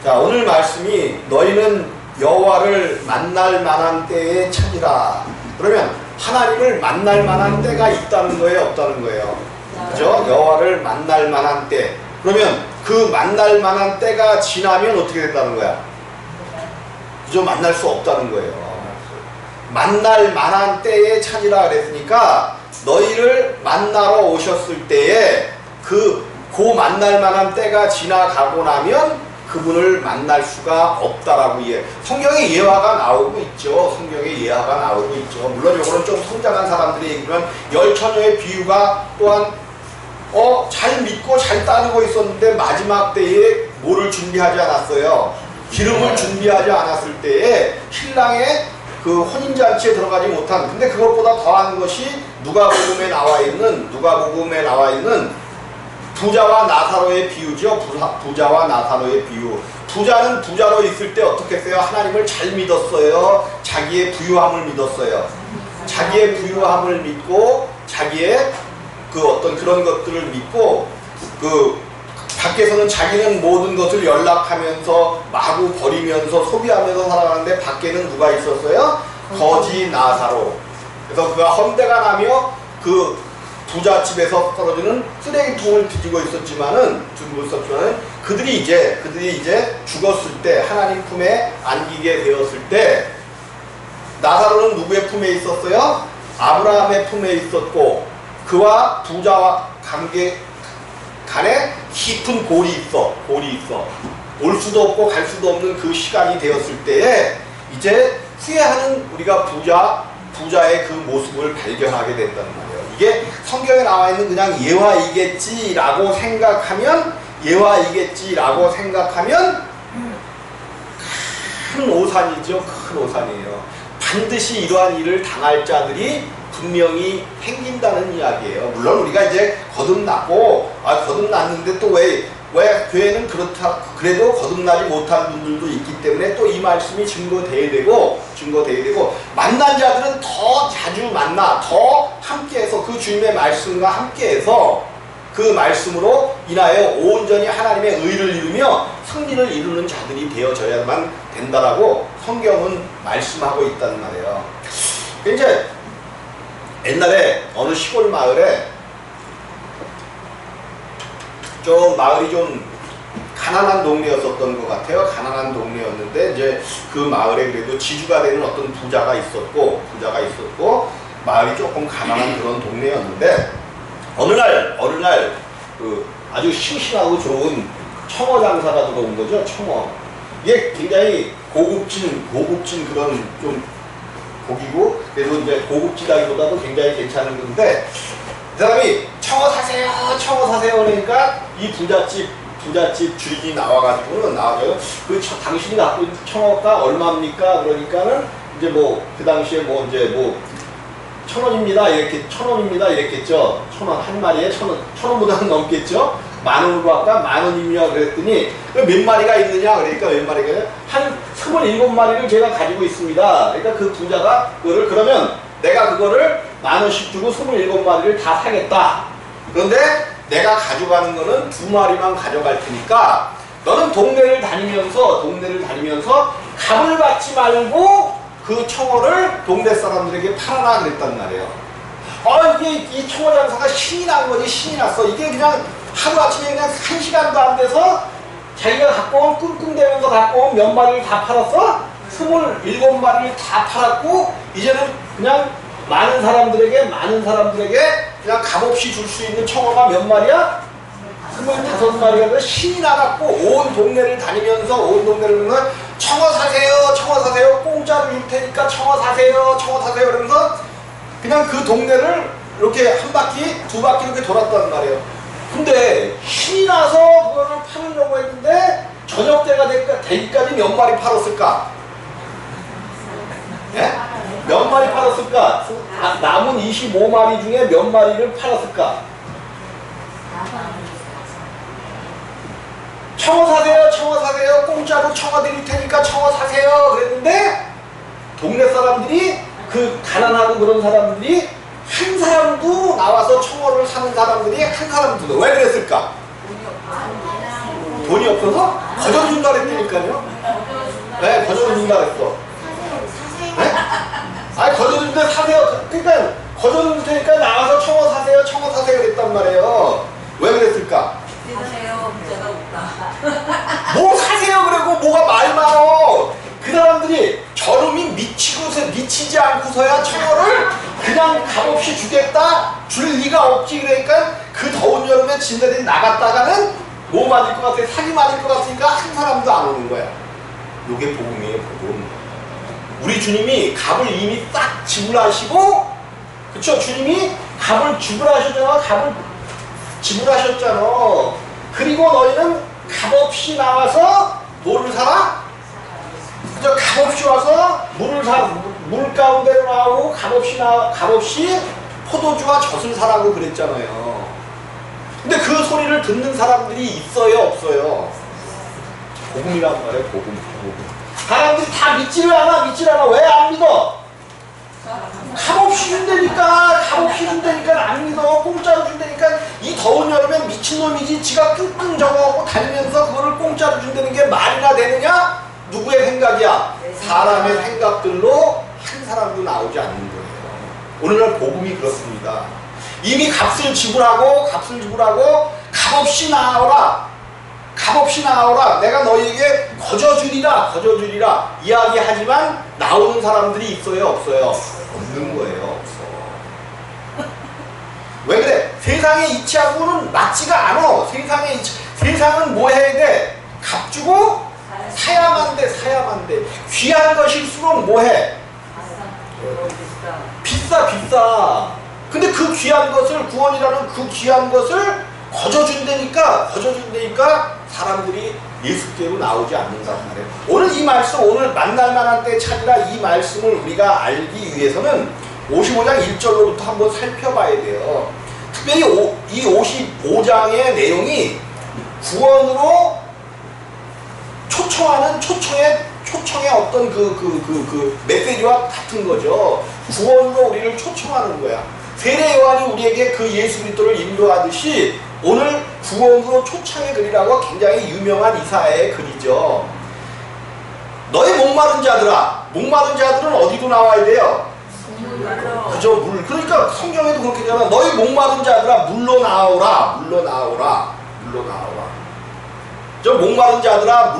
자, 오늘 말씀이 너희는 여호와를 만날 만한 때에 찾으라. 그러면 하나님을 만날 만한 때가 있다는 거예요, 없다는 거예요? 그죠? 여호와를 만날 만한 때. 그러면 그 만날 만한 때가 지나면 어떻게 된다는 거야? 그죠? 만날 수 없다는 거예요. 만날 만한 때에 찾으라 그랬으니까 너희를 만나러 오셨을 때에 그 만날 만한 때가 지나가고 나면 그분을 만날 수가 없다라고 성경에 예화가 나오고 있죠. 성경에 예화가 나오고 있죠. 물론 요거는 좀 성장한 사람들이 얘기하면 열처녀의 비유가 또한 잘 믿고 잘 따르고 있었는데 마지막 때에 뭐를 준비하지 않았어요? 기름을 준비하지 않았을 때에 신랑의 그 혼인잔치에 들어가지 못한, 근데 그것보다 더한 것이 누가복음에 나와 있는 부자와 나사로의 비유죠. 부자와 나사로의 비유. 부자는 부자로 있을 때 어떻게 했어요? 하나님을 잘 믿었어요. 자기의 부유함을 믿었어요. 자기의 부유함을 믿고 자기의 그 어떤 그런 것들을 믿고 밖에서는 자기는 모든 것을 연락하면서 마구 버리면서 소비하면서 살아가는데 밖에는 누가 있었어요? 거지 나사로. 그래서 그가 헌대가 나며 그 부잣집에서 떨어지는 쓰레기통을 뒤지고 있었지만은 그들이 이제 죽었을 때 하나님 품에 안기게 되었을 때 나사로는 누구의 품에 있었어요? 아브라함의 품에 있었고 그와 부자와 관계 간에 깊은 골이 있어. 올 수도 없고 갈 수도 없는 그 시간이 되었을 때에 이제 후회하는 우리가 부자의 그 모습을 발견하게 된다는 말이에요. 이게 성경에 나와 있는 그냥 예화이겠지라고 생각하면 큰 오산이죠. 큰 오산이에요. 반드시 이러한 일을 당할 자들이 분명히 생긴다는 이야기예요. 물론 우리가 이제 거듭났는데 또 왜 교회는 그래도 거듭나지 못한 분들도 있기 때문에 또 이 말씀이 증거돼야 되고 만난 자들은 더 자주 만나 더 함께해서 그 주님의 말씀과 함께해서 그 말씀으로 인하여 온전히 하나님의 의를 이루며 승리를 이루는 자들이 되어져야만 된다라고 성경은 말씀하고 있다는 말이에요. 이제 옛날에 어느 시골 마을에 마을이 좀 가난한 동네였었던 것 같아요. 가난한 동네였는데 이제 그 마을에 그래도 지주가 되는 어떤 부자가 있었고 마을이 조금 가난한 그런 동네였는데 어느 날 그 아주 싱싱하고 좋은 청어 장사가 들어온 거죠. 청어. 이게 굉장히 고급진 그런 좀 고기고 그래도 이제 고급지다기보다도 굉장히 괜찮은 건데 그 사람이 청어 사세요 그러니까 이 부잣집 주인이 나와가지고는 당신이 갖고 있는 청어가 얼마입니까? 그러니까는 이제 그 당시에 1,000원입니다 이랬겠죠. 1,000원 한 마리에 1,000원보다는 넘겠죠. 10,000원으로 할까? 10,000원이면 그랬더니 몇 마리가 있느냐? 그러니까 몇 마리가 한 27마리를 제가 가지고 있습니다. 그러니까 그 부자가 그러면 내가 그거를 10,000원씩 주고 27마리를 다 사겠다. 그런데 내가 가져가는 거는 2마리만 가져갈 테니까 너는 동네를 다니면서 값을 받지 말고 그 청어를 동네 사람들에게 팔아라 그랬단 말이에요. 이 청어 장사가 신이 난 거지. 신이 났어. 이게 그냥 하루아침에 그냥 1시간도 안 돼서 자기가 갖고 온 끙끙대면서 갖고 온 몇 마리를 다 팔았어? 27마리를 다 팔았고 이제는 그냥 많은 사람들에게 그냥 값없이 줄 수 있는 청어가 몇 마리야? 25마리가 신이 나갖고 온 동네를 다니면서 청어 사세요 공짜로 줄 테니까 청어 사세요 그러면서 그냥 그 동네를 이렇게 한 바퀴 두 바퀴 이렇게 돌았단 말이에요. 근데 신이 나서 그거를 팔으려고 했는데 저녁 때가 되기까지 몇 마리 팔았을까? 예? 몇 마리 팔았을까? 남은 25마리 중에 몇 마리를 팔았을까? 청어 사세요 공짜로 청어 드릴 테니까 청어 사세요 그랬는데 동네 사람들이 그 가난하고 그런 사람들이 한 사람도 나와서 청어를 사는 사람들이 한 사람도 왜 그랬을까? 돈이 없어서 거저 준다 그랬다니까요. 네, 거저 준다 그랬어. 네? 아니 거저 준다 사세요. 그러니까 거저 줄 테니까 나와서 청어 사세요. 청어 사세요 그랬단 말이에요. 왜 그랬을까? 사세요. 문제가 없다. 뭐 사세요 그러고 뭐가 말 많어. 그 사람들이 저름이 미치지 않고서야 청어를 그냥 값없이 주겠다 줄 리가 없지. 그러니까 그 더운 여름에 진대들이 나갔다가는 뭐 맞을 것 같아, 사기 맞을 것 같으니까 한 사람도 안 오는 거야. 요게 복음이에요, 복음. 우리 주님이 값을 이미 딱 지불하시고, 그쵸? 주님이 값을 지불하셨잖아. 값을 지불하셨잖아. 그리고 너희는 값없이 나와서 뭐를 사라? 그저 값없이 와서 물 가운데로 나오고 값없이 포도주와 젖을 사라고 그랬잖아요. 근데 그 소리를 듣는 사람들이 있어요, 없어요? 복음이란 말이에요, 복음. 사람들이 다 믿지를 않아. 왜 안 믿어? 값없이 준다니까, 안 믿어. 공짜로 준다니까. 이 더운 여름에 미친놈이지. 지가 끙끙 적어갖고 다니면서 그거를 공짜로 준다는 게 말이나 되느냐? 누구의 생각이야? 사람의 생각들로 한 사람도 나오지 않는 거예요. 오늘날 복음이 그렇습니다. 이미 값을 지불하고 값없이 나오라. 내가 너희에게 거저 주리라 이야기하지만 나오는 사람들이 있어요, 없어요? 없는 거예요, 없어. 왜 그래? 세상의 이치하고는 맞지가 않아. 세상은 뭐 해야 돼? 값 주고 사야만 돼. 귀한 것일수록 뭐 해? 비싸. 근데 그 귀한 것을, 구원이라는 그 귀한 것을 거저 준다니까 사람들이 예수께로 나오지 않는단 말이에요. 오늘 이 말씀, 오늘 만날 만한 때 찾으라 이 말씀을 우리가 알기 위해서는 55장 1절로부터 한번 살펴봐야 돼요. 특별히 이 55장의 내용이 구원으로 초청하는 초청의 어떤 그 메시지와 같은 거죠. 구원으로 우리를 초청하는 거야. 세례 요한이 우리에게 그 예수 그리스도를 인도하듯이 오늘 구원으로 초청의 글이라고 굉장히 유명한 이사야의 글이죠. 너희 목마른 자들은 어디로 나와야 돼요? 그죠, 물. 그러니까 성경에도 그렇게 되잖아. 너희 목마른 자들아 물로 나오라. 저 목마른 자들아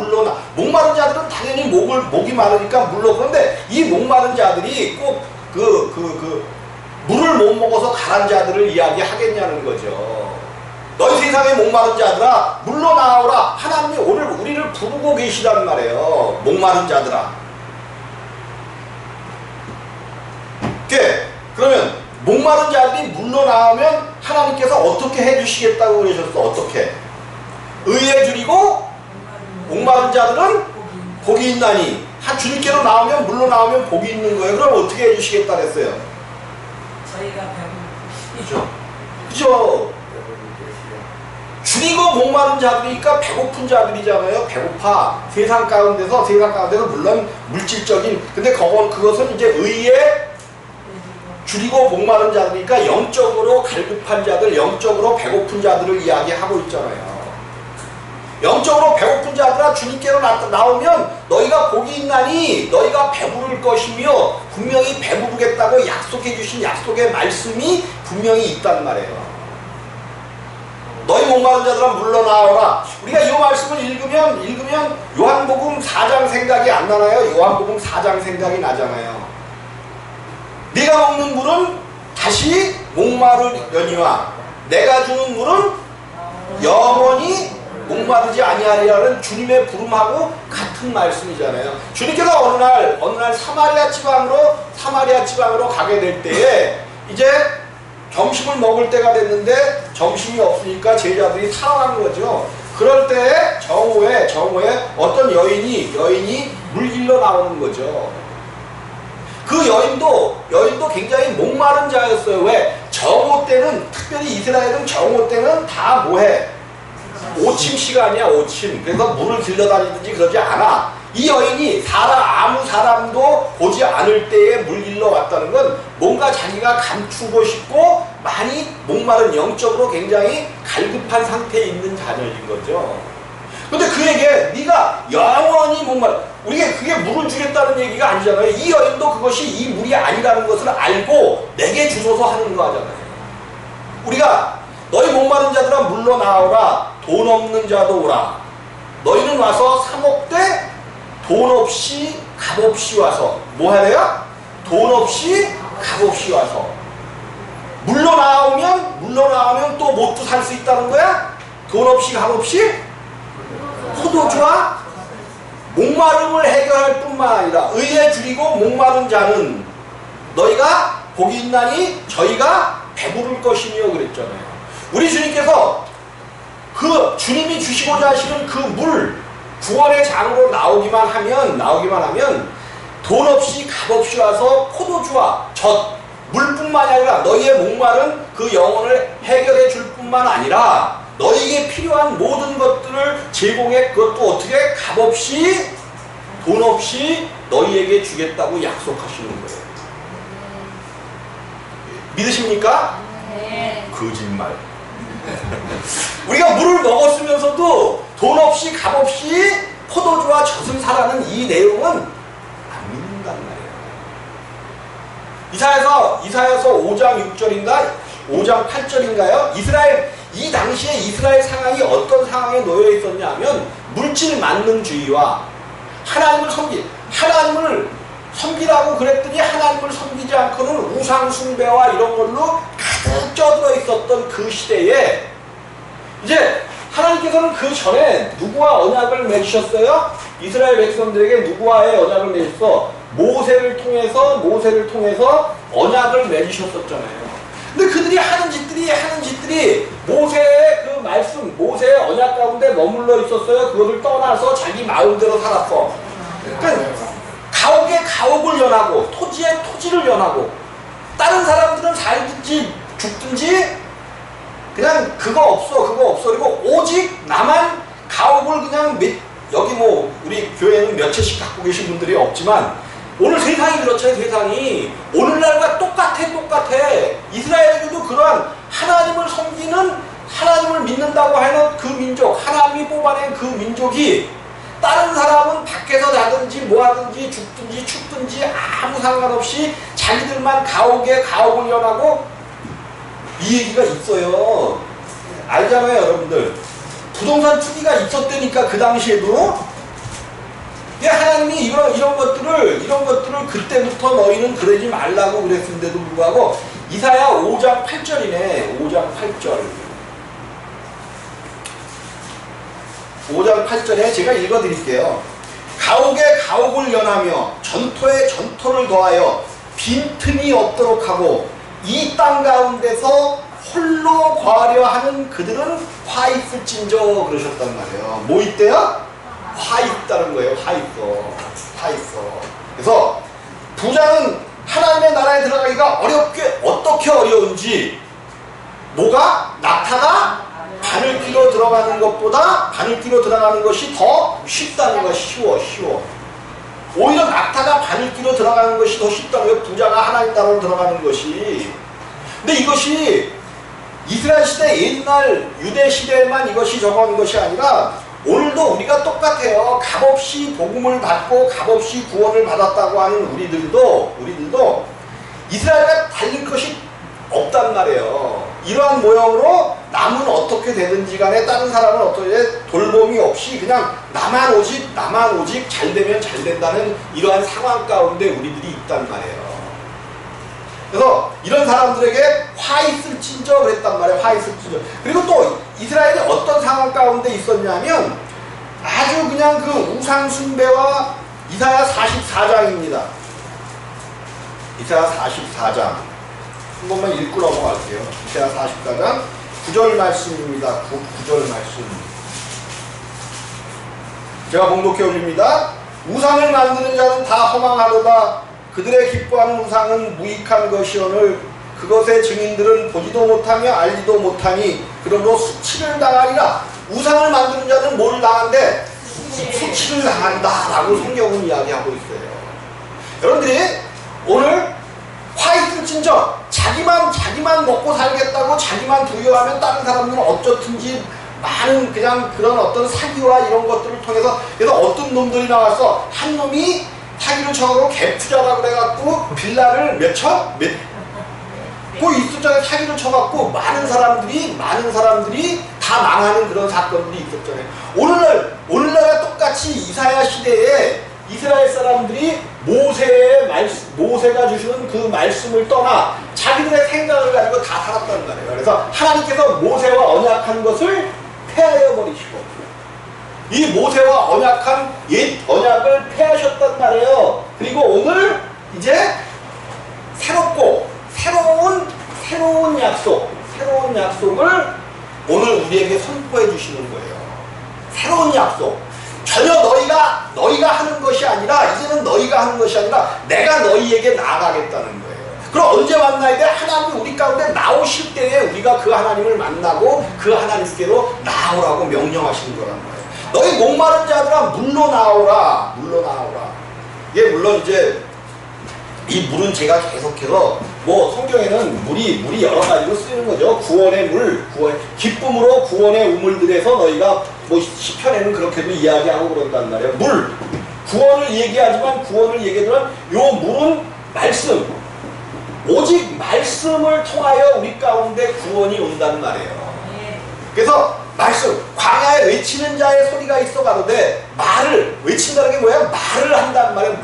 목마른 자들은 당연히 목이 마르니까 물로. 그런데 이 목마른 자들이 꼭 물을 못 먹어서 가란 자들을 이야기하겠냐는 거죠. 너희 세상에 목마른 자들아 물로 나오라. 하나님이 오늘 우리를 부르고 계시단 말이에요. 목마른 자들아. 그러면 목마른 자들이 물로 나오면 하나님께서 어떻게 해주시겠다고 그러셨어? 어떻게? 의에 줄이고 목마른 자들은 복이 있나니. 주님께로 나오면, 물로 나오면 복이 있는 거예요. 그럼 어떻게 해주시겠다 그랬어요? 저희가 배고프죠. 그죠? 줄이고 목마른 자들이니까 배고픈 자들이잖아요. 배고파. 세상 가운데서 물론 물질적인, 근데 그것은 이제 의에 줄이고 목마른 자들이니까 영적으로 갈급한 자들, 영적으로 배고픈 자들을 이야기하고 있잖아요. 영적으로 배고픈 자들아 주님께로 나오면 너희가 복이 있나니 너희가 배부를 것이며 분명히 배부르겠다고 약속해 주신 약속의 말씀이 분명히 있단 말이에요. 너희 목마른 자들아 물러 나오라. 우리가 이 말씀을 읽으면 요한복음 4장 생각이 안 나나요? 요한복음 4장 생각이 나잖아요. 네가 먹는 물은 다시 목마르려니와 내가 주는 물은 영원히 목마르지 아니하리라는 주님의 부름하고 같은 말씀이잖아요. 주님께서 어느 날 사마리아 지방으로 가게 될 때에 이제 점심을 먹을 때가 됐는데 점심이 없으니까 제자들이 살아난 거죠. 그럴 때 정오에 어떤 여인이 물길러 나오는 거죠. 그 여인도 굉장히 목마른 자였어요. 왜? 정오 때는, 특별히 이스라엘은 정오 때는 다 뭐해? 오침 시간이야, 오침. 그래서 물을 길러다니든지 그러지 않아. 이 여인이 아무 사람도 보지 않을 때에 물 길러 왔다는 건 뭔가 자기가 감추고 싶고 많이 목마른, 영적으로 굉장히 갈급한 상태에 있는 자녀인 거죠. 근데 그에게 네가 영원히 목마르, 우리가 그게 물을 주겠다는 얘기가 아니잖아요. 이 여인도 그것이 이 물이 아니라는 것을 알고 내게 주소서 하는 거 하잖아요. 우리가 너희 목마른 자들아 물러 나오라, 돈 없는 자도 오라. 너희는 와서 사 먹되 돈 없이 값없이 와서 뭐 해야 돼요? 돈 없이 값없이 와서. 물러 나오면 또 뭣도 살 수 있다는 거야? 돈 없이 값없이 포도주와 목마름을 해결할 뿐만 아니라 의에 줄이고 목마른 자는 너희가 복이 있나니 저희가 배부를 것이며 그랬잖아요. 우리 주님께서 그 주님이 주시고자 하시는 그 물, 구원의 장으로 나오기만 하면 돈 없이 값없이 와서 포도주와 젖, 물뿐만이 아니라 너희의 목마른 그 영혼을 해결해 줄 뿐만 아니라 너희에게 필요한 모든 것들을 제공해 그것도 어떻게 값없이 돈 없이 너희에게 주겠다고 약속하시는 거예요. 믿으십니까? 네. 거짓말. 우리가 물을 먹었으면서도 돈 없이 값없이 포도주와 젖을 사라는 이 내용은 안 믿는단 말이에요. 이사야서 5장 6절인가 5장 8절인가요? 이 당시에 이스라엘 상황이 어떤 상황에 놓여 있었냐면 물질 만능주의와 하나님을 섬기라고 그랬더니 하나님을 섬기지 않고는 우상 숭배와 이런 걸로 가득 쪄들어 있었던 그 시대에 이제 하나님께서는 그 전에 누구와 언약을 맺으셨어요? 이스라엘 백성들에게 누구와의 언약을 맺으셨어? 모세를 통해서 언약을 맺으셨었잖아요. 근데 그들이 하는 짓들이 모세의 그 말씀, 모세의 언약 가운데 머물러 있었어요. 그것을 떠나서 자기 마음대로 살았어. 그러니까 가옥에 가옥을 연하고 토지에 토지를 연하고 다른 사람들은 살든지 죽든지 그냥 그거 없어 그리고 오직 나만 가옥을 그냥 여기 뭐 우리 교회는 몇 채씩 갖고 계신 분들이 없지만 오늘 세상이 그렇잖아요. 세상이 오늘날과 똑같아. 이스라엘에도 그러한 하나님을 섬기는 하나님을 믿는다고 하는 그 민족, 하나님이 뽑아낸 그 민족이 다른 사람은 밖에서 나든지 뭐하든지 죽든지 춥든지 아무 상관없이 자기들만 가옥에 가옥을 연하고 이 얘기가 있어요. 알잖아요, 여러분들. 부동산 투기가 있었다니까 그 당시에도. 하나님이 이런 것들을 그때부터 너희는 그러지 말라고 그랬는데도 불구하고 이사야 5장 8절이네. 5장 8절. 5장 8절에 제가 읽어드릴게요. 가옥에 가옥을 연하며 전토에 전토를 더하여 빈틈이 없도록 하고 이 땅 가운데서 홀로 거하려 하는 그들은 화 있을진저 그러셨단 말이에요. 뭐 있대요? 화 있다는 거예요. 화 있어. 그래서 부자는 하나님의 나라에 들어가기가 어떻게 어려운지 뭐가? 낙타가 바늘 끼러 들어가는 것보다 바늘 끼러 들어가는 것이 더 쉽다는 거야. 쉬워. 오히려 낙타가 바늘 끼러 들어가는 것이 더 쉽다는 거예요. 부자가 하나님 나라로 들어가는 것이. 근데 이것이 이스라엘 시대 옛날 유대 시대에만 이것이 적어온 것이 아니라 오늘도 우리가 똑같아요. 값없이 복음을 받고 값없이 구원을 받았다고 하는 우리들도 이스라엘과 달릴 것이 없단 말이에요. 이러한 모형으로 남은 어떻게 되든지 간에 다른 사람은 어떻게 돌봄이 없이 그냥 나만 오직 잘 되면 잘 된다는 이러한 상황 가운데 우리들이 있단 말이에요. 그래서 이런 사람들에게 화 있을진저 그랬단 말이에요. 화 있을진저. 그리고 또 이스라엘이 어떤 상황 가운데 있었냐면 아주 그냥 그 우상 숭배와 이사야 44장입니다. 이사야 44장 한 번만 읽고 넘어갈게요. 이사야 44장 9절 말씀입니다. 9절 말씀 제가 봉독해 올립니다. 우상을 만드는 자는 다 허망하도다. 그들의 기뻐하는 우상은 무익한 것이오늘 그것의 증인들은 보지도 못하며 알지도 못하니 그러므로 수치를 당하리라. 우상을 만드는 자는 뭘 당한대? 수치를 당한다 라고 성경은 이야기하고 있어요. 여러분들이 오늘 화 있을진저 자기만 먹고 살겠다고 자기만 부유하면 다른 사람들은 어쩌든지 많은 그냥 그런 어떤 사기와 이런 것들을 통해서 그래서 어떤 놈들이 나와서 한 놈이 사기를 쳐가고 갭 투자라고 그래갖고 빌라를 몇 천? 그 있었잖아요. 사기를 쳐갖고 많은 사람들이 다 망하는 그런 사건들이 있었잖아요. 오늘날 똑같이 이사야 시대에 이스라엘 사람들이 모세가 주시는 그 말씀을 떠나 자기들의 생각을 가지고 다 살았다는 거예요. 그래서 하나님께서 모세와 언약한 것을 폐하여 버리시고 이 모세와 언약한 옛 언약을 폐하셨단 말이에요. 그리고 오늘 이제 새로운 약속을 오늘 우리에게 선포해 주시는 거예요. 새로운 약속. 전혀 너희가 하는 것이 아니라 이제는 너희가 하는 것이 아니라 내가 너희에게 나아가겠다는 거예요. 그럼 언제 만나야 돼? 하나님이 우리 가운데 나오실 때에 우리가 그 하나님을 만나고 그 하나님께로 나오라고 명령하시는 거란 말이에요. 너희 목마른 자들아 물로 나오라. 이게 물론 이제 이 물은 제가 계속해서 성경에는 물이 여러 가지로 쓰이는 거죠. 구원의 물, 기쁨으로 구원의 우물들에서 너희가 시편에는 그렇게도 이야기하고 그런단 말이에요. 물, 구원을 얘기하지만 요 물은 말씀, 오직 말씀을 통하여 우리 가운데 구원이 온단 말이에요. 그래서 말씀, 광야에 외치는 자의 소리가 있어 가로되 말을 외친다는 게 뭐예요? 말을 한단 말이에요.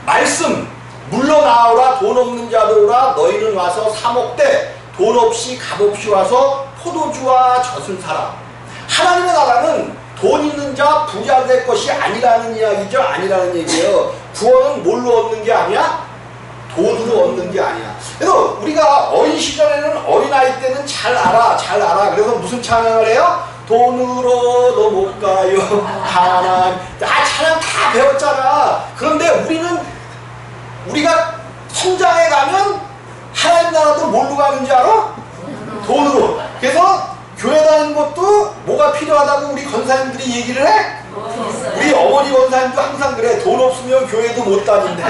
말씀. 물러 나오라. 돈 없는 자들 오라. 너희는 와서 사 먹되 돈 없이 값없이 와서 포도주와 젖을 사라. 하나님의 나라는 돈 있는 자 부자 될 것이 아니라는 이야기죠. 아니라는 얘기예요. 구원은 뭘로 얻는 게 아니야? 돈으로 얻는 게 아니야. 그래서 우리가 어린 시절에는 어린아이 때는 잘 알아. 그래서 무슨 찬양을 해요? 돈으로도 못 가요. 하나님. 찬양 다 배웠잖아. 그런데 우리가 성장해 가면 하나님 나라도 뭘로 가는지 알아? 돈으로. 그래서 교회 다니는 것도 뭐가 필요하다고 우리 권사님들이 얘기를 해? 우리 어머니 권사님도 항상 그래. 돈 없으면 교회도 못 다닌대.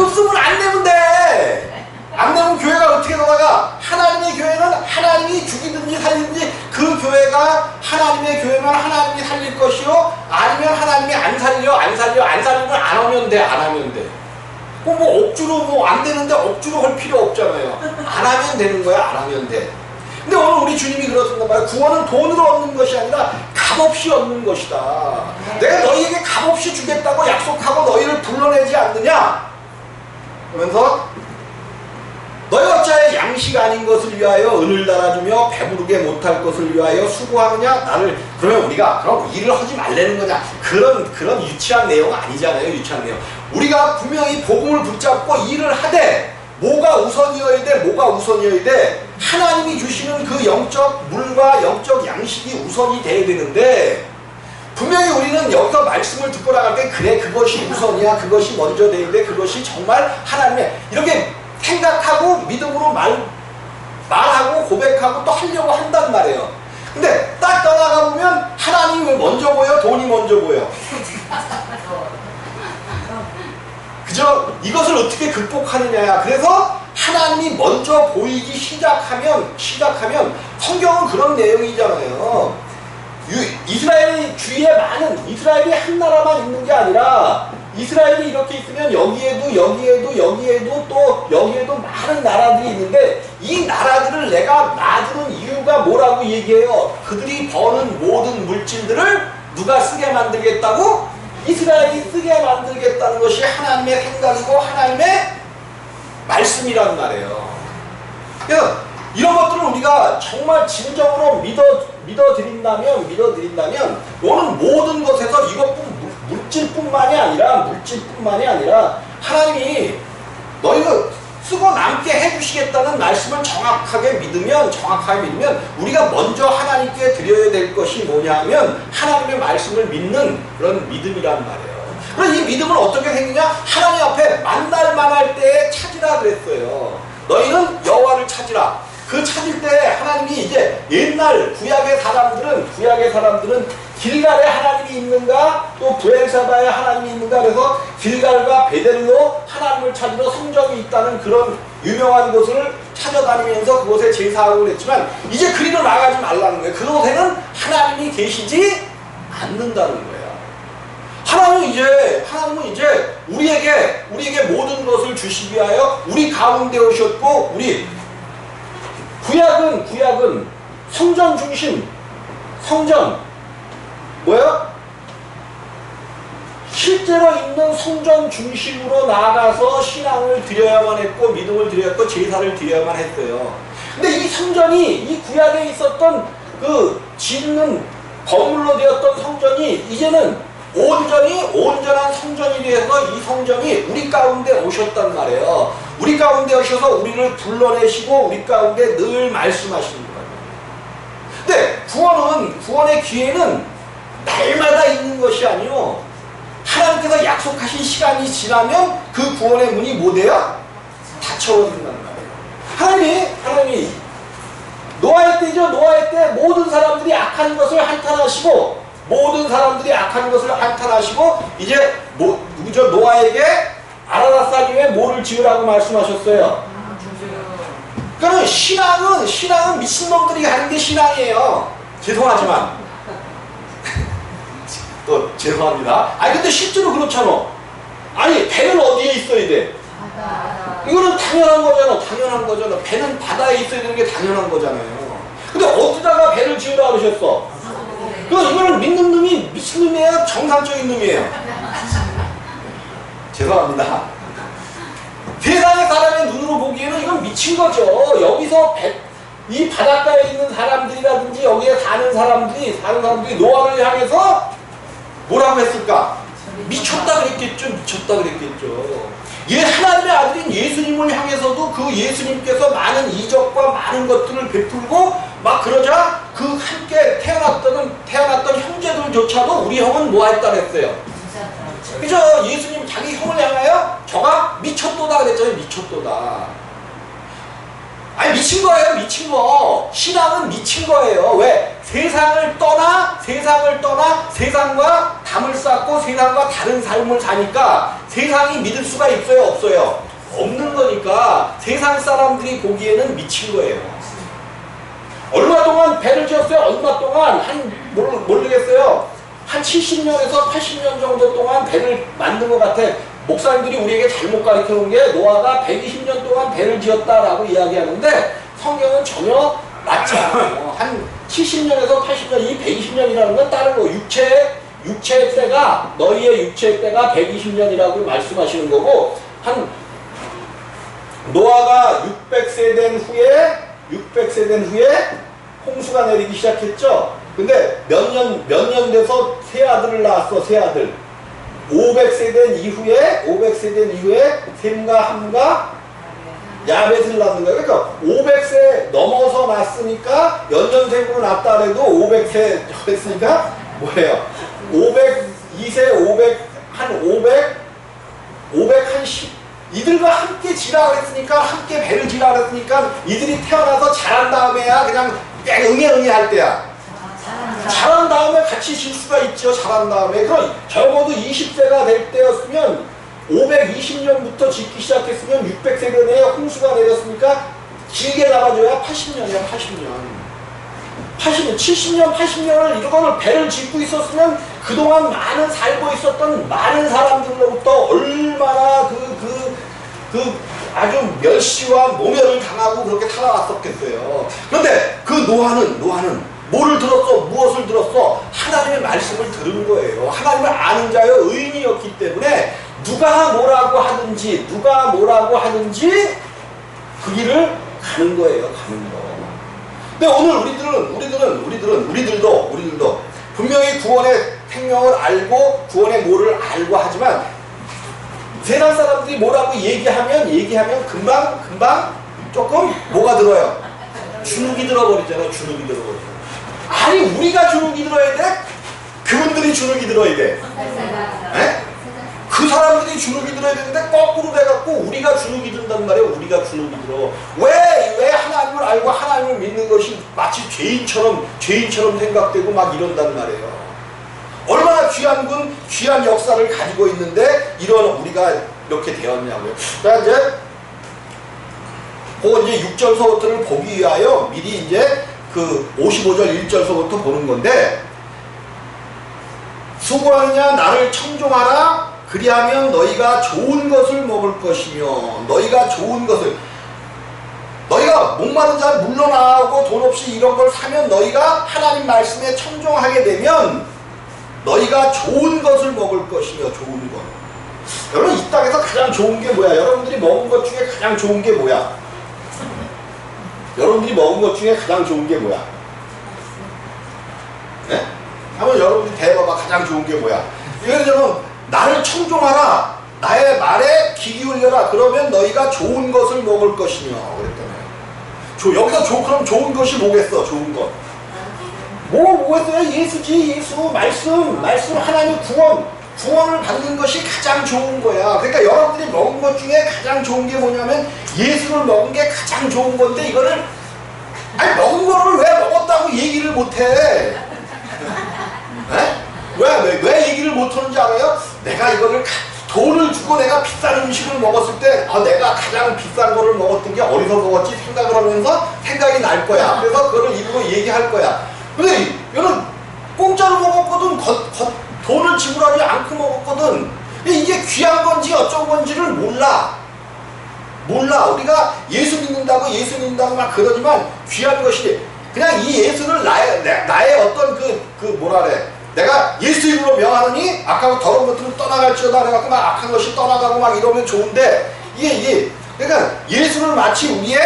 없으면 안 내면 돼. 안 내면 교회가 어떻게 돌아가? 하나님의 교회는 하나님이 죽이든지 살리든지 그 교회가 하나님의 교회면 하나님이 살릴 것이요 아니면 하나님이 안 살리면 안 하면 돼. 억지로 안 되는데 억지로 할 필요 없잖아요. 안 하면 되는 거야. 안 하면 돼. 근데 오늘 우리 주님이 그렇습니다 말이에요. 구원은 돈으로 얻는 것이 아니라 값없이 얻는 것이다. 내가 너희에게 값없이 주겠다고 약속하고 너희를 불러내지 않느냐? 그러면서 너희 어찌하여 양식 아닌 것을 위하여 은을 달아주며 배부르게 못할 것을 위하여 수고하느냐? 그러면 우리가 그럼 일을 하지 말라는 거냐? 그런 유치한 내용 아니잖아요. 유치한 내용. 우리가 분명히 복음을 붙잡고 일을 하되 뭐가 우선이어야 돼? 하나님이 주시는 그 영적 물과 영적 양식이 우선이 돼야 되는데 분명히 우리는 여기서 말씀을 듣고 나갈 때 그래 그것이 우선이야. 그것이 먼저 돼야 돼. 그것이 정말 하나님의 이렇게 생각하고 믿음으로 말하고 고백하고 또 하려고 한단 말이에요. 근데 딱 떠나가 보면 하나님이 먼저 보여? 돈이 먼저 보여? 그죠? 이것을 어떻게 극복하느냐야. 그래서 하나님이 먼저 보이기 시작하면 성경은 그런 내용이잖아요. 이스라엘이 주위에 많은 이스라엘이 한 나라만 있는 게 아니라 이스라엘이 이렇게 있으면 여기에도 많은 나라들이 있는데 이 나라들을 내가 놔두는 이유가 뭐라고 얘기해요? 그들이 버는 모든 물질들을 누가 쓰게 만들겠다고? 이스라엘이 쓰게 만들겠다는 것이 하나님의 생각이고 하나님의 말씀이란 말이에요. 그래서 이런 것들을 우리가 정말 진정으로 믿어드린다면 오늘 모든 것에서 물질뿐만이 아니라 하나님이 너희가 쓰고 남게 해주시겠다는 말씀을 정확하게 믿으면 우리가 먼저 하나님께 드려야 될 것이 뭐냐면 하나님의 말씀을 믿는 그런 믿음이란 말이에요. 그럼 이 믿음은 어떻게 생기냐? 하나님 앞에 만날 때에 찾으라 그랬어요. 너희는 여호와를 찾으라. 그 찾을 때 하나님이 이제 옛날 구약의 사람들은 길갈에 하나님이 있는가 또 브엘사바에 하나님이 있는가 그래서 길갈과 베델로 하나님을 찾으러 성전이 있다는 그런 유명한 곳을 찾아다니면서 그곳에 제사하고 그랬지만 이제 그리로 나가지 말라는 거예요. 그곳에는 하나님이 계시지 않는다는 거예요. 하나님은 이제 우리에게 모든 것을 주시기 위하여 우리 가운데 오셨고, 우리 구약은 성전 중심, 성전 뭐예요? 실제로 있는 성전 중심으로 나아가서 신앙을 드려야만 했고, 믿음을 드려야 했고, 제사를 드려야만 했어요. 근데 이 성전이, 이 구약에 있었던 그 짓는 건물로 되었던 성전이 이제는 온전한 성전이 되어서 이 성전이 우리 가운데 오셨단 말이에요. 우리 가운데 오셔서 우리를 불러내시고 우리 가운데 늘 말씀하시는 거예요. 근데 구원의 기회는 날마다 있는 것이 아니요, 하나님께서 약속하신 시간이 지나면 그 구원의 문이 뭐 돼요? 닫혀버린단 말이에요. 하나님이 노아의 때죠. 노아의 때 모든 사람들이 악한 것을 한탄하시고, 이제 누구죠? 노아에게 아라닷산 위에 뭐를 지으라고 말씀하셨어요? 그러니까 신앙은 미친놈들이 하는 게 신앙이에요. 죄송하지만 또 죄송합니다. 아니 근데 실제로 그렇잖아. 아니 배는 어디에 있어야 돼? 이거는 당연한 거잖아. 배는 바다에 있어야 되는 게 당연한 거잖아요. 근데 어디다가 배를 지으라 그러셨어? 이거는 믿는 놈이 미친놈이에요? 정상적인 놈이에요? 죄송합니다. 세상의 사람의 눈으로 보기에는 이건 미친 거죠. 여기서 이 바닷가에 있는 사람들이라든지 여기에 사는 사람들이 노아를 향해서 뭐라고 했을까? 미쳤다 그랬겠죠. 하나님의 아들인 예수님을 향해서도 그 예수님께서 많은 이적과 많은 것들을 베풀고 막 그러자 그 함께 태어났던 형제들조차도 우리 형은 뭐 했다 그랬어요. 그죠? 예수님 자기 형을 향하여 저가 미쳤도다 그랬잖아요. 미쳤도다. 아니 미친 거예요. 미친 거. 신앙은 미친 거예요. 왜? 세상을 떠나 세상과 담을 쌓고 세상과 다른 삶을 사니까 세상이 믿을 수가 있어요? 없어요? 없는 거니까 세상 사람들이 보기에는 미친 거예요. 얼마 동안 배를 지었어요? 얼마 동안? 모르겠어요. 한 70년에서 80년 정도 동안 배를 만든 것 같아. 목사님들이 우리에게 잘못 가르쳐 놓은 게 노아가 120년 동안 배를 지었다라고 이야기하는데 성경은 전혀 맞지 않아요. 한 70년에서 80년, 이 120년이라는 건 다른 거. 육체의 때가, 너희의 육체의 때가 120년이라고 말씀하시는 거고, 노아가 600세 된 후에 홍수가 내리기 시작했죠. 근데 몇 년 돼서 세 아들을 낳았어. 세 아들. 500세 된 이후에 셈과 함과 야벳을 낳는 거예요. 그러니까 500세 넘어서 낳았으니까 연년생으로 낳았다 그래도 500세 했으니까 뭐예요? 502세, 510 이들과 함께 지라 그랬으니까, 함께 배를 지라 그랬으니까 이들이 태어나서 자란 다음에야 그냥 응애 할 때야. 자란 다음에 같이 질 수가 있죠. 자란 다음에. 그럼 적어도 20세가 될 때였으면 520년부터 짓기 시작했으면 600세 전에 홍수가 내렸으니까 길게 잡아줘야 80년이야. 70년, 80년을 이거를 배를 짓고 있었으면 그동안 많은 살고 있었던 많은 사람들로부터 얼마나 아주 멸시와 모멸을 당하고 그렇게 살아왔었겠어요. 그런데 그 노아는 무엇을 들었어? 하나님의 말씀을 들은 거예요. 하나님을 아는 자여 의인이었기 때문에 누가 뭐라고 하든지 그 길을 가는 거예요. 근데 오늘 우리들도 분명히 구원의 생명을 알고 구원의 뭐를 알고 하지만 세상 사람들이 뭐라고 얘기하면 금방 조금 뭐가 들어요? 주눅이 들어버리잖아요. 아니 우리가 주눅이 들어야 돼? 그분들이 주눅이 들어야 돼? 네? 그 사람들이 주눅이 들어야 되는데 거꾸로 돼갖고 우리가 주눅이 든단 말이에요. 우리가 주눅이 들어. 왜 하나님을 알고 하나님을 믿는 것이 마치 죄인처럼 생각되고 막 이런단 말이에요. 얼마나 귀한 역사를 가지고 있는데 이런 우리가 이렇게 되었냐고요. 자 이제 그거 이제 6절서부터를 보기 위하여 미리 이제 그 55절 1절서부터 보는 건데, 수고하느냐 나를 청종하라 그리하면 너희가 좋은 것을 먹을 것이며, 너희가 좋은 것을, 너희가 목마른 자 물러나오고 돈 없이 이런 걸 사면 너희가 하나님 말씀에 청종하게 되면 너희가 좋은 것을 먹을 것이며, 좋은 것. 여러분, 이 땅에서 가장 좋은 게 뭐야? 여러분들이 먹은 것 중에 가장 좋은 게 뭐야? 여러분들이 먹은 것 중에 가장 좋은 게 뭐야? 네? 한번 여러분들이 대봐봐. 가장 좋은 게 뭐야? 예를 들면 나를 청종하라, 나의 말에 귀 기울여라, 그러면 너희가 좋은 것을 먹을 것이며 그랬잖아요. 여기서 그럼 좋은 것이 뭐겠어? 좋은 것 뭐겠어요? 예수지. 예수 말씀 하나님 구원을 받는 것이 가장 좋은 거야. 그러니까 여러분들이 먹은 것 중에 가장 좋은 게 뭐냐면 예수를 먹은 게 가장 좋은 건데, 이거를 아니 먹은 거를 왜 먹었다고 얘기를 못해? 네? 왜 얘기를 못하는지 알아요? 내가 이거를 돈을 주고 내가 비싼 음식을 먹었을 때 내가 가장 비싼 거를 먹었던 게 어디서 먹었지 생각을 하면서 생각이 날 거야. 그래서 그거를 입으로 얘기할 거야. 근데 이거는 공짜로 먹었거든. 돈을 지불하지 않고 먹었거든. 이게 귀한 건지 어쩐 건지를 몰라. 우리가 예수 믿는다고 막 그러지만 귀한 것이 그냥 이 예수를 나의 어떤 뭐라 그래, 내가 예수 이름으로 명하느니 악하고 더러운 것들은 떠나갈지어다 그래갖고 막 악한 것이 떠나가고 막 이러면 좋은데, 이게 그러니까 예수를 마치 우리의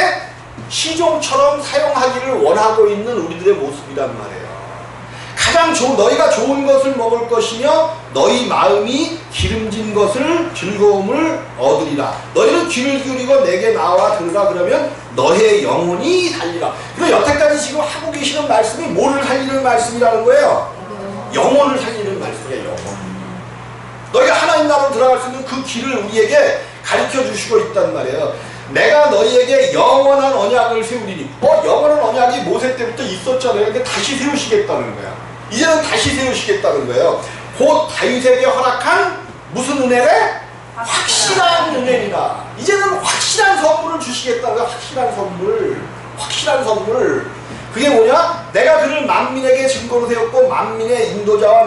시종처럼 사용하기를 원하고 있는 우리들의 모습이란 말이에요. 가장 너희가 좋은 것을 먹을 것이며 너희 마음이 기름진 것을 즐거움을 얻으리라. 너희는 귀를 기울이고 내게 나와 들으라. 그러면 너의 영혼이 살리라. 그래서 여태까지 지금 하고 계시는 말씀이 뭐를 살리는 말씀이라는 거예요? 영혼을 살리는 말씀이에요. 영혼. 너희가 하나님 나라로 들어갈 수 있는 그 길을 우리에게 가르쳐 주시고 있단 말이에요. 내가 너희에게 영원한 언약을 세우리니. 영원한 언약이 모세 때부터 있었잖아요. 근데 다시 세우시겠다는 거야. 이제는 다시 세우시겠다는 거예요. 곧 다윗에게 허락한 무슨 은혜래? 확실한 은혜이다. 이제는 확실한 선물을 주시겠다는 거야. 확실한 선물. 그게 뭐냐? 내가 그를 만민에게 증거로 세웠고 만민의 인도자와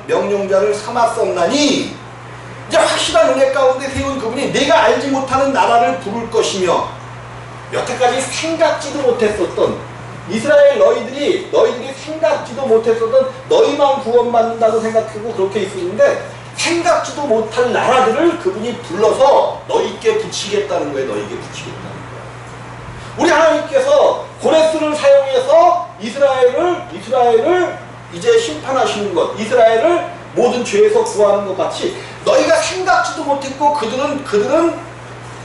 명령자를 삼았었나니, 이제 확실한 은혜 가운데 세운 그분이 내가 알지 못하는 나라를 부를 것이며, 여태까지 생각지도 못했었던 이스라엘 너희들이 생각지도 못했었던, 너희만 구원받는다고 생각하고 그렇게 있었는데 생각지도 못할 나라들을 그분이 불러서 너희께 붙이겠다는 거예요. 너희에게 붙이겠다는 거예요. 우리 하나님께서 고레스를 사용해서 이스라엘을 이제 심판하시는 것, 이스라엘을 모든 죄에서 구하는 것 같이, 너희가 생각지도 못했고 그들은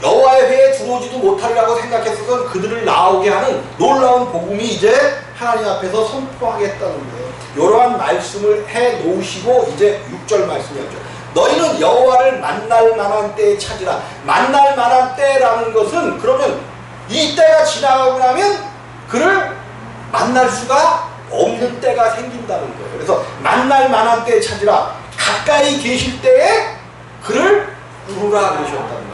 여호와의 회에 들어오지도 못하리라고 생각했었던 그들을 나오게 하는 놀라운 복음이 이제 하나님 앞에서 선포하겠다는 거예요. 이러한 말씀을 해 놓으시고 이제 6절 말씀이었죠. 너희는 여호와를 만날 만한 때에 찾으라. 만날 만한 때라는 것은, 그러면 이 때가 지나가고 나면 그를 만날 수가 없는 때가 생긴다는 거예요. 그래서 만날 만한 때에 찾으라. 가까이 계실 때에 그를 부르라 그러셨다는 거예요.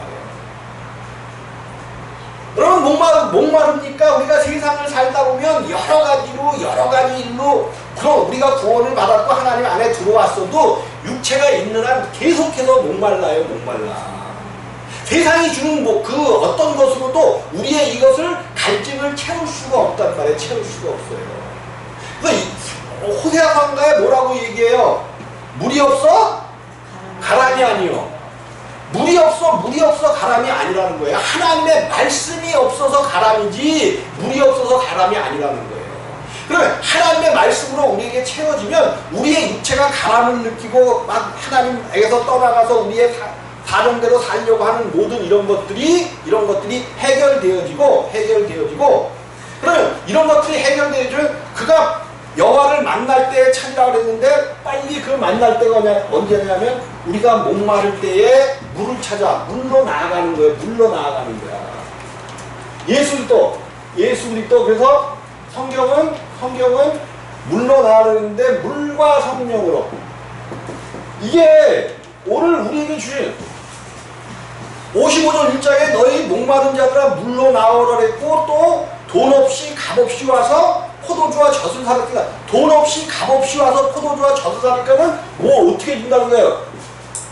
여러분, 목마릅니까? 우리가 세상을 살다 보면 여러 가지 일로 그럼 우리가 구원을 받았고 하나님 안에 들어왔어도 육체가 있는 한 계속해서 목말라. 세상이 주는 그 어떤 것으로도 우리의 이것을 갈증을 채울 수가 없단 말이에요. 채울 수가 없어요. 그래서 호세아 선가에 뭐라고 얘기해요? 물이 없어? 가람이 아니요. 물이 없어 가람이 아니라는 거예요. 하나님의 말씀이 없어서 가람이지 물이 없어서 가람이 아니라는 거예요. 그러면 하나님의 말씀으로 우리에게 채워지면 우리의 육체가 가람을 느끼고 막 하나님에게서 떠나가서 우리의 사정대로 살려고 하는 모든 이런 것들이 해결되어지고 그러면 이런 것들이 해결되어지면 그가 여호와를 만날 때에 찾으라고 그랬는데, 빨리 그 만날 때가 언제냐면 우리가 목마를 때에 물을 찾아 물로 나아가는 거예요. 예수 그리스도 그래서 성경은 물로 나아가는데 물과 성령으로, 이게 오늘 우리에게 주신 55절 1장에 너희 목마른 자들아 물로 나오라 그랬고 또 돈 없이 값 없이 와서 포도주와 젖을 사니까 돈 없이 값 없이 와서 포도주와 젖을 사니까는 뭐 어떻게 준다는 거예요?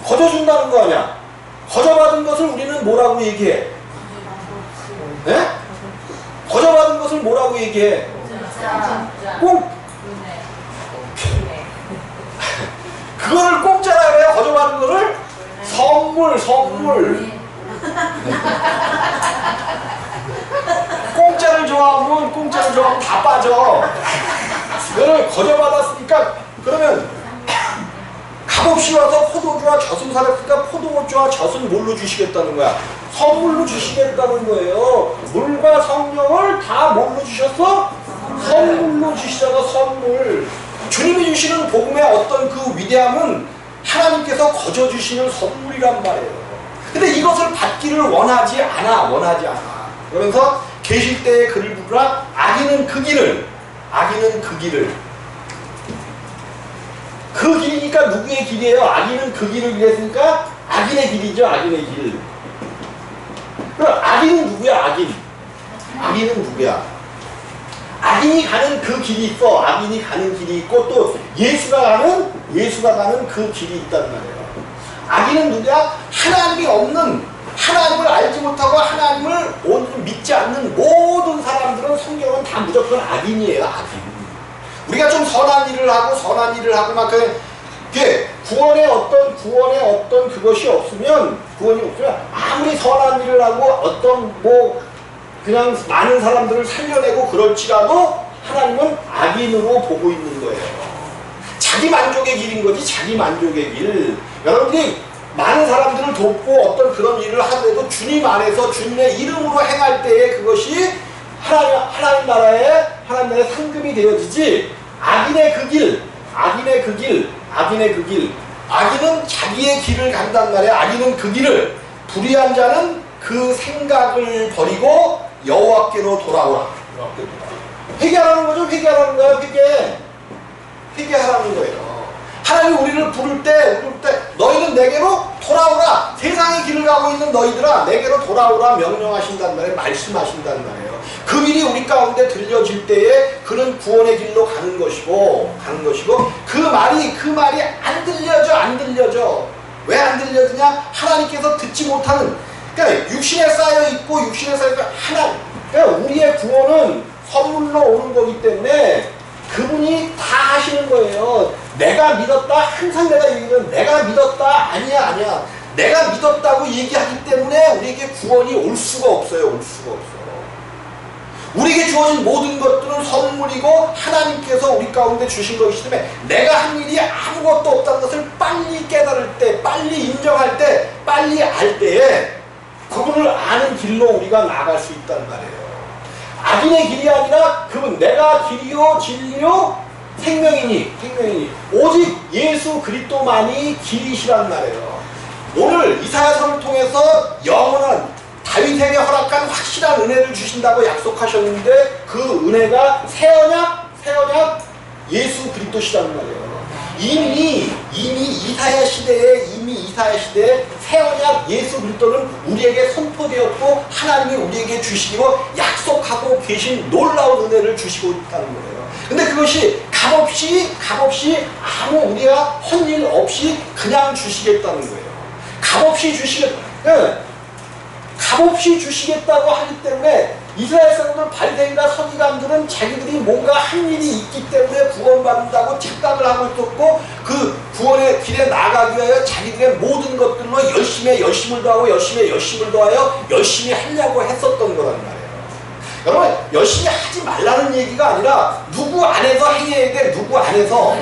거저 준다는 거 아니야? 거저 받은 것을 우리는 뭐라고 얘기해? 네? 거저 받은 것을 뭐라고 얘기해? 꼭 그거를 공짜라 그래요. 거저 받은 거를 선물. 공짜를 좋아하면 다 빠져. 이거를 거저 받았으니까 그러면 값없이 와서 포도주와 젖을 사렸으니까 포도주와 젖을 뭘로 주시겠다는 거야? 선물로 주시겠다는 거예요. 물과 성령을 다 뭘로 주셨어? 선물로 주시잖아. 선물. 주님이 주시는 복음의 어떤 그 위대함은 하나님께서 거저 주시는 선물이란 말이에요. 근데 이것을 받기를 원하지 않아. 그러면서 계실 때에 그를 부르라. 악인은 그 길을. 그 길이니까 누구의 길이에요? 악인은 그 길을 위했으니까 악인의 길이죠. 악인의 길. 그럼 악인은 누구야? 악인은 누구야? 악인이 가는 그 길이 있어. 악인이 가는 길이 있고 또 예수가 가는 그 길이 있단 말이에요. 악인은 누구야? 하나님이 없는, 하나님을 알지 못하고 하나님을 믿지 않는 모든 사람들은 성경은 다 무조건 악인이에요. 악인. 우리가 좀 선한 일을 하고 막 구원의 어떤 그것이 없으면 아무리 선한 일을 하고 어떤 그냥 많은 사람들을 살려내고 그럴지라도 하나님은 악인으로 보고 있는 거예요. 자기 만족의 길인 거지. 자기 만족의 길. 여러분들이 많은 사람들을 돕고 어떤 그런 일을 하더라도 주님 안에서 주님의 이름으로 행할 때에 그것이 하나님 나라의 상급이 되어지지. 악인의 그 길. 악인은 자기의 길을 간단 말이야. 악인은 그 길을. 불의한 자는 그 생각을 버리고 여호와께로 돌아오라. 회개하라는 거죠. 회개하라는 거예요. 하나님이 우리를 부를 때 너희는 내게로 돌아오라. 세상의 길을 가고 있는 너희들아 내게로 돌아오라 명령하신단 말이에요. 말씀하신단 말이에요. 그 길이 우리 가운데 들려질 때에 그는 구원의 길로 가는 것이고 그 말이 안 들려져. 왜 안 들려지냐? 하나님께서 듣지 못하는, 그러니까 육신에 쌓여 있고 그러니까 우리의 구원은 선물로 오는 거기 때문에 그분이 다 하시는 거예요. 내가 믿었다. 항상 내가 얘기하는 내가 믿었다. 아니야. 내가 믿었다고 얘기하기 때문에 우리에게 구원이 올 수가 없어요. 우리에게 주어진 모든 것들은 선물이고 하나님께서 우리 가운데 주신 것이기 때문에 내가 한 일이 아무것도 없다는 것을 빨리 깨달을 때, 빨리 인정할 때, 빨리 알 때에 그분을 아는 길로 우리가 나아갈 수 있단 말이에요. 악인의 길이 아니라 그분 내가 길이요 진리요 생명이니 오직 예수 그리스도만이 길이시란 말이에요. 오늘 이사야서를 통해서 영원한 다윗에게 허락한 확실한 은혜를 주신다고 약속하셨는데 그 은혜가 새 언약 예수 그리스도시란 말이에요. 이미 이사야 시대에 새 언약 예수 그리스도는 우리에게 선포되었고 하나님이 우리에게 주시기로 약속하고 계신 놀라운 은혜를 주시고 있다는 거예요. 근데 그것이 값없이 아무 우리가 헌일 없이 그냥 주시겠다는 거예요. 값없이 주시겠다고 하기 때문에 이스라엘 사람들 바리새인과 서기관들은 자기들이 뭔가 한 일이 있기 때문에 구원받는다고 착각을 하고 있었고 그 구원의 길에 나아가기 위하여 자기들의 모든 것들로 열심을 더하고 열심을 더하여 열심히 하려고 했었던 거란 말이에요. 여러분 열심히 하지 말라는 얘기가 아니라 누구 안에서 행해야 돼. 누구 안에서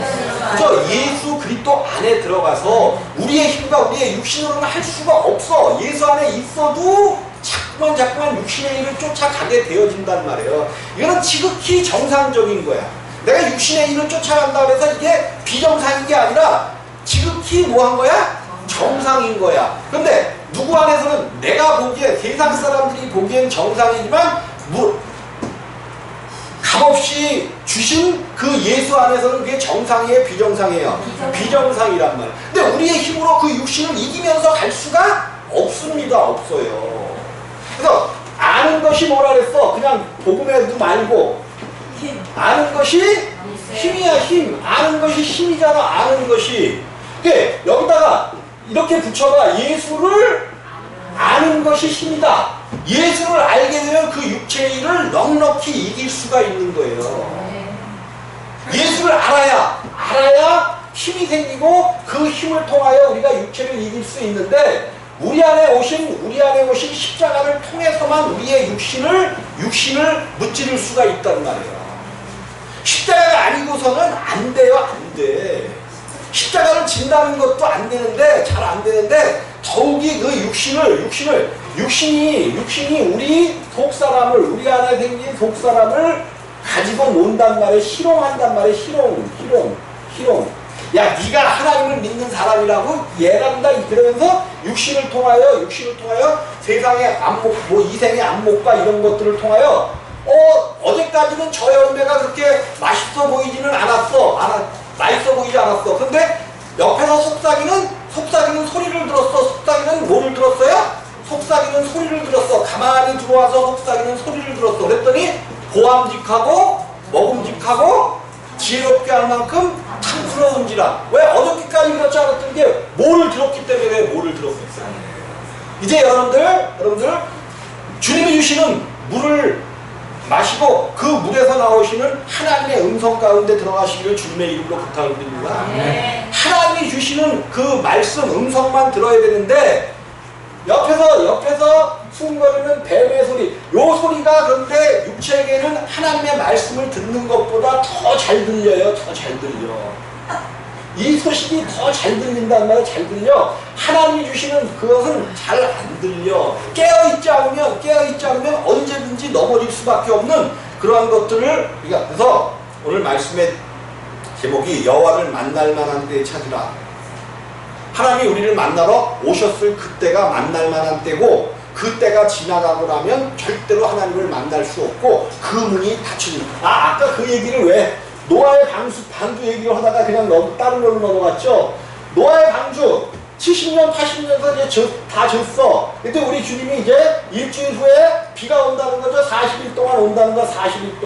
그죠? 예수 그리스도 안에 들어가서 우리의 힘과 우리의 육신으로는 할 수가 없어. 예수 안에 있어도 자꾸만 육신의 일을 쫓아가게 되어진단 말이에요. 이거는 지극히 정상적인 거야. 내가 육신의 일을 쫓아간다 그래서 이게 비정상인 게 아니라 지극히 뭐한 거야? 정상인 거야. 그런데 누구 안에서는 내가 보기에 세상 사람들이 보기엔 정상이지만 값없이 주신 그 예수 안에서는 그게 정상이에요? 비정상이에요? 비정상이란 말이에요. 근데 우리의 힘으로 그 육신을 이기면서 갈 수가 없습니다. 없어요. 그래서 아는 것이 뭐라 그랬어? 그냥 복음에도 말고 아는 것이 힘이야. 힘. 아는 것이 힘이잖아. 아는 것이. 그게 여기다가 이렇게 붙여봐. 예수를 아는 것이 힘이다. 예수를 알게 되면 그 육체의 일을 넉넉히 이길 수가 있는 거예요. 예수를 알아야 힘이 생기고 그 힘을 통하여 우리가 육체를 이길 수 있는데 우리 안에 오신 십자가를 통해서만 우리의 육신을 무찌를 수가 있단 말이에요. 십자가가 아니고서는 안 돼요. 안 돼. 십자가를 진다는 것도 안 되는데 잘 안 되는데 더욱이 그 육신이 우리 속사람을 우리 안에 생긴 속사람을 가지고 논단 말이에요. 희롱한단 말이에요. 희롱. 야, 네가 하나님을 믿는 사람이라고 얘란다. 그러면서 육신을 통하여 세상의 안목, 이생의 안목과 이런 것들을 통하여 어제까지는 저 열매가 그렇게 맛있어 보이지는 않았어. 맛있어 보이지 않았어. 근데 옆에서 속삭이는 소리를 들었어. 속삭이는 뭐를 들었어요? 속삭이는 소리를 들었어. 가만히 들어와서 속삭이는 소리를 들었어. 그랬더니 보암직하고 먹음직하고 지혜롭게 할 만큼 탐스러운지라. 왜 어저께까지 그렇지 않았던 게 뭐를 들었기 때문에 왜 뭐를 들었겠어요? 이제 여러분들 주님이 주시는 물을 마시고 그 물에서 나오시는 하나님의 음성 가운데 들어가시기를 주님의 이름으로 부탁을 드립니다. 하나님이 주시는 그 말씀 음성만 들어야 되는데 옆에서 숭거리는 뱀의 소리, 요 소리가 그런데 육체에게는 하나님의 말씀을 듣는 것보다 더 잘 들려요. 더 잘 들려. 이 소식이 더 잘 들린단 말이에요. 잘 들려. 하나님이 주시는 그것은 잘 안 들려. 깨어있지 않으면 언제든지 넘어질 수밖에 없는 그러한 것들을 우리가 그래서 오늘 말씀의 제목이 여호와를 만날 만한 때에 찾으라. 하나님이 우리를 만나러 오셨을 그때가 만날 만한 때고 그 때가 지나가고 나면 절대로 하나님을 만날 수 없고 그 문이 닫힙니다. 아까 그 얘기를 왜 노아의 방주 얘기를 하다가 그냥 다른 걸로 넘어갔죠. 노아의 방주 70년 80년서 이제 다 졌어. 근데 우리 주님이 이제 일주일 후에 비가 온다는 거죠. 40일 동안 온다는 거. 40일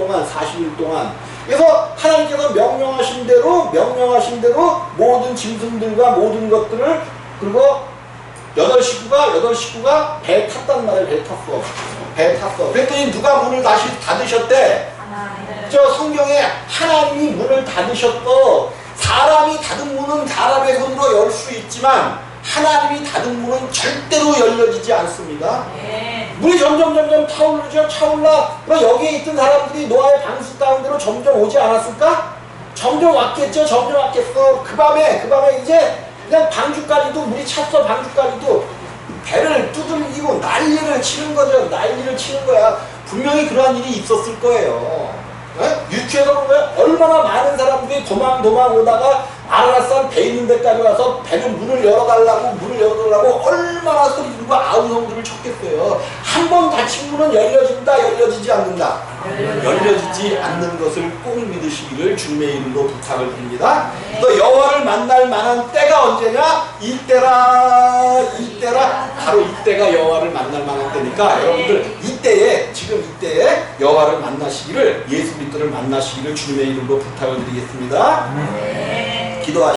동안 그래서 하나님께서 명령하신 대로 모든 짐승들과 모든 것들을 그리고 8식구가 배 탔단 말이에요. 배 탔어. 그랬더니 누가 문을 다시 닫으셨대? 저 성경에 하나님이 문을 닫으셨어. 사람이 닫은 문은 사람의 손으로 열 수 있지만 하나님이 닫은 문은 절대로 열려지지 않습니다. 물이 점점 차올라. 그럼 여기에 있던 사람들이 노아의 방수 가운데로 점점 오지 않았을까? 점점 왔겠죠. 그 밤에 이제 그냥 방주까지도 물이 찼어. 방주까지도 배를 두들기고 난리를 치는 거야. 분명히 그러한 일이 있었을 거예요. 유치해서 보면 얼마나 많은 사람들이 도망 오다가 아라산 배 있는 데까지 와서 배를 문을 열어달라고 얼마나 소리 지르고 아우성들을 쳤겠어요. 한 번 닫힌 문은 열려지지 않는다. 열려지지 않는 것을 꼭 믿으시기를 주님의 이름으로 부탁을 드립니다. 또 여호와를 만날 만한 때가 언제냐? 이때라. 바로 이때가 여호와를 만날 만한 때니까 여러분들 지금 이때에 여호와를 만나시기를 예수 그리스도를 만나시기를 주님의 이름으로 부탁을 드리겠습니다. 기도하시겠습니다.